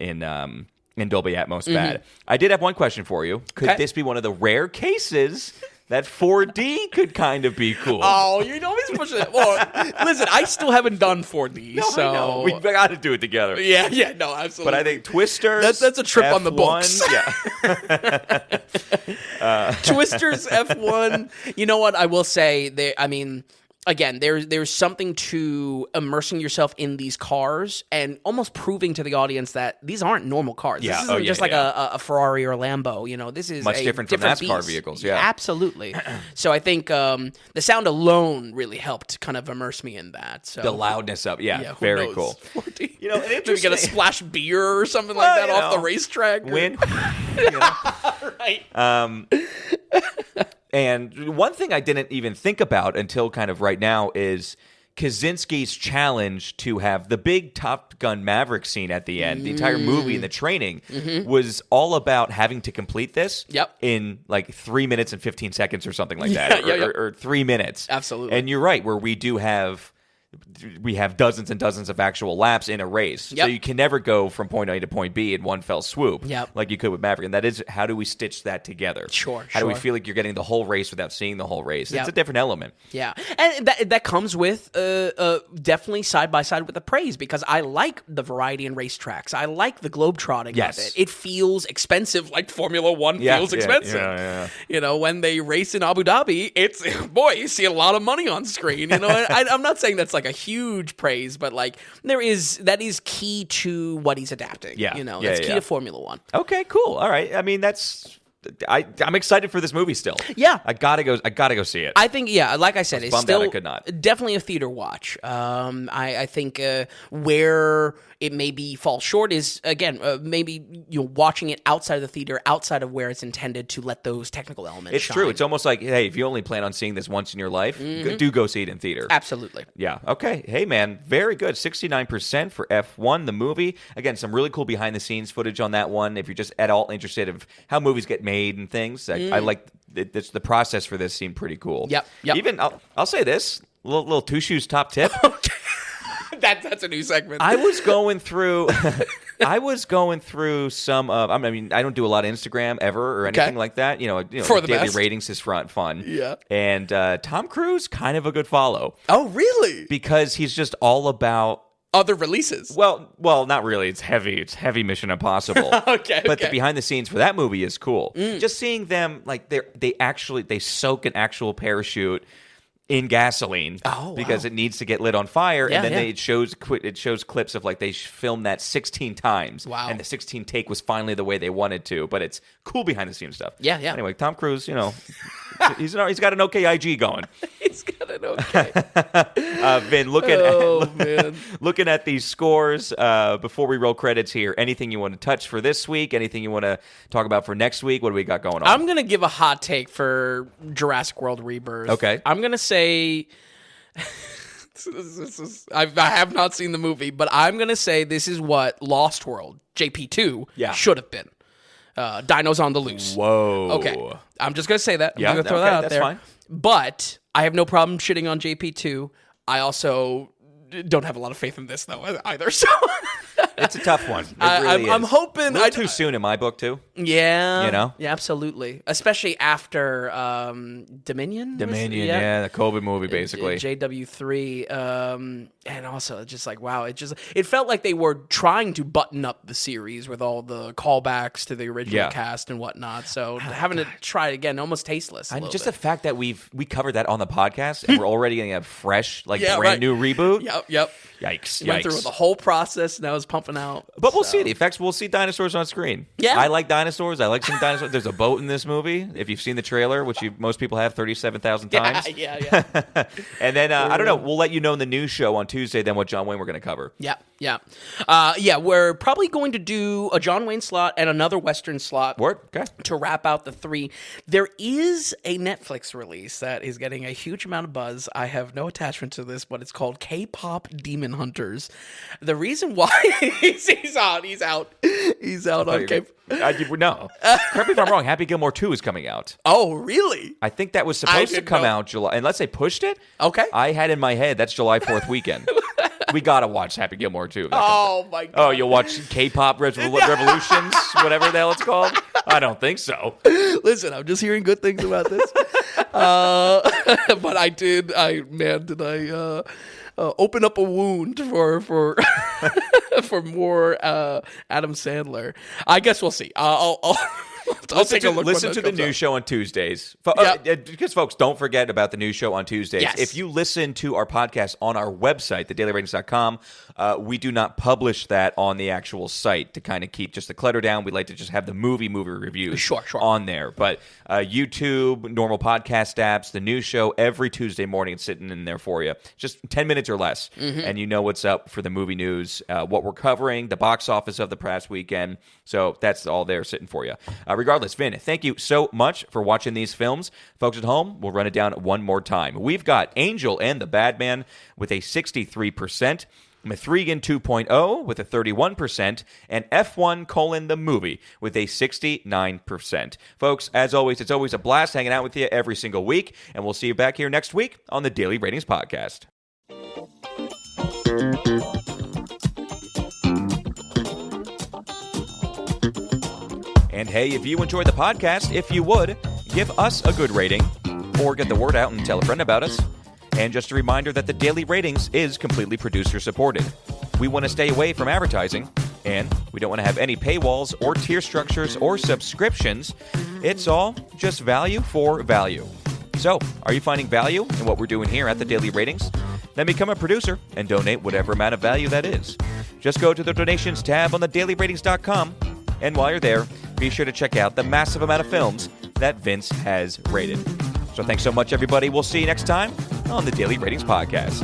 Dolby Atmos bad. I did have one question for you. Could this be one of the rare cases that 4D could kind of be cool? Oh, you're always pushing it. Well, listen, I still haven't done 4D, so... I know. We got to do it together. Yeah, no, absolutely. But I think Twisters... That's a trip F1, on the books. Yeah. Twisters, F1. You know what? I will say, again, there's something to immersing yourself in these cars and almost proving to the audience that these aren't normal cars. Yeah. This isn't just like a Ferrari or a Lambo. You know, this is much different from NASCAR beast. vehicles. Yeah, absolutely. So I think the sound alone really helped kind of immerse me in that. So the loudness of very cool. 4D. You know, maybe get a splash beer or something like that off the racetrack. Win. Right. And one thing I didn't even think about until kind of right now is Kaczynski's challenge to have the big Top Gun Maverick scene at the end. The entire movie and the training was all about having to complete this in like 3 minutes and 15 seconds or something like that, or 3 minutes. Absolutely. And you're right, where we have dozens and dozens of actual laps in a race. So you can never go from point A to point B in one fell swoop like you could with Maverick. And that is, how do we stitch that together? How do we feel like you're getting the whole race without seeing the whole race? It's a different element. Yeah. And that comes with definitely side by side with the praise, because I like the variety in racetracks. I like the globetrotting of it. It feels expensive, like Formula One feels expensive. Yeah. You know, when they race in Abu Dhabi, it's, boy, you see a lot of money on screen. You know, I'm not saying that's like a huge praise, but like that is key to what he's adapting. You know, that's key to Formula One. Okay, cool. All right. I mean, I'm excited for this movie still. Yeah, I gotta go see it. I think, like I said, it's still I could not. Definitely a theater watch. I think where it maybe falls short is, again, maybe watching it outside of the theater, outside of where it's intended to let those technical elements shine. True. It's almost like, hey, if you only plan on seeing this once in your life, do go see it in theater. Absolutely. Yeah. Okay. Hey, man, very good. 69% for F1, the movie. Again, some really cool behind-the-scenes footage on that one. If you're just at all interested of how movies get made and things, I like the process for this seemed pretty cool. Yep. Even, I'll say this, little Two Shoes top tip. That's a new segment. I was going through some of. I mean, I don't do a lot of Instagram ever or anything like that. You know, for the daily best. ratings is fun. Yeah. And Tom Cruise, kind of a good follow. Oh, really? Because he's just all about other releases. Well, not really. It's heavy. It's heavy Mission Impossible. Okay. But the behind the scenes for that movie is cool. Just seeing them, like they soak an actual parachute in gasoline because it needs to get lit on fire, and then it shows clips of like they filmed that 16 times. Wow. And the 16 take was finally the way they wanted to, but it's cool behind the scenes stuff. Yeah. Anyway, Tom Cruise, he's got an okay IG going. He's got Okay. Vin, man. looking at these scores before we roll credits here, anything you want to touch for this week? Anything you want to talk about for next week? What do we got going on? I'm going to give a hot take for Jurassic World Rebirth. Okay. I'm going to say... I have not seen the movie, but I'm going to say this is what Lost World, JP2, should have been. Dinos on the loose. Whoa. Okay. I'm just going to say that. I'm Yeah, going to throw that out that's there. fine. But I have no problem shitting on JP2. I also don't have a lot of faith in this, though, either. So it's a tough one. It really I'm is. hoping... A little too soon in my book, too. Yeah. You know? Yeah, absolutely. Especially after Dominion? Dominion, yeah, the COVID movie, basically. JW3. And also, just like, wow, it felt like they were trying to button up the series with all the callbacks to the original cast and whatnot. So having to try it again, almost tasteless. And just the fact that we covered that on the podcast and we're already getting a fresh, brand new reboot. Yep. Yikes. Went through the whole process. Now it's pumping out. But we'll see the effects. We'll see dinosaurs on screen. Yeah. I like dinosaurs. I like seeing dinosaurs. There's a boat in this movie. If you've seen the trailer, which most people have 37,000 times. Yeah. And then, I don't know, we'll let you know in the news show on Tuesday then what John Wayne we're going to cover. Yeah. We're probably going to do a John Wayne slot and another Western slot. Word? Okay. To wrap out the three. There is a Netflix release that is getting a huge amount of buzz. I have no attachment to this, but it's called K-Pop Demon Hunters. The reason why he's out on K-Pop. No. Correct me if I'm wrong. Happy Gilmore 2 is coming out. Oh, really? I think that was supposed to come out July. Unless they pushed it. Okay. I had in my head that's July 4th weekend. We got to watch Happy Gilmore 2. Oh, my God. Oh, you'll watch K-Pop Revolutions, whatever the hell it's called? I don't think so. Listen, I'm just hearing good things about this. But did I open up a wound for for more Adam Sandler? I guess we'll see. I'll take a look. Listen to the news show on Tuesdays. Because, folks, don't forget about the news show on Tuesdays. Yes. If you listen to our podcast on our website, thedailyratings.com, we do not publish that on the actual site to kind of keep just the clutter down. We like to just have the movie reviews on there. But YouTube, normal podcast apps, the news show, every Tuesday morning it's sitting in there for you. Just 10 minutes or less. Mm-hmm. And you know what's up for the movie news, what we're covering, the box office of the past weekend. So that's all there sitting for you. Regardless, Vin, thank you so much for watching these films. Folks at home, we'll run it down one more time. We've got Angel and the Badman with a 63%, M3GAN 2.0 with a 31%, and F1: the movie with a 69%. Folks, as always, it's always a blast hanging out with you every single week, and we'll see you back here next week on the Daily Ratings Podcast. And hey, if you enjoy the podcast, if you would, give us a good rating or get the word out and tell a friend about us. And just a reminder that the Daily Ratings is completely producer supported. We want to stay away from advertising, and we don't want to have any paywalls or tier structures or subscriptions. It's all just value for value. So, are you finding value in what we're doing here at the Daily Ratings? Then become a producer and donate whatever amount of value that is. Just go to the donations tab on thedailyratings.com. And while you're there, be sure to check out the massive amount of films that Vince has rated. So thanks so much, everybody. We'll see you next time on the Daily Ratings Podcast.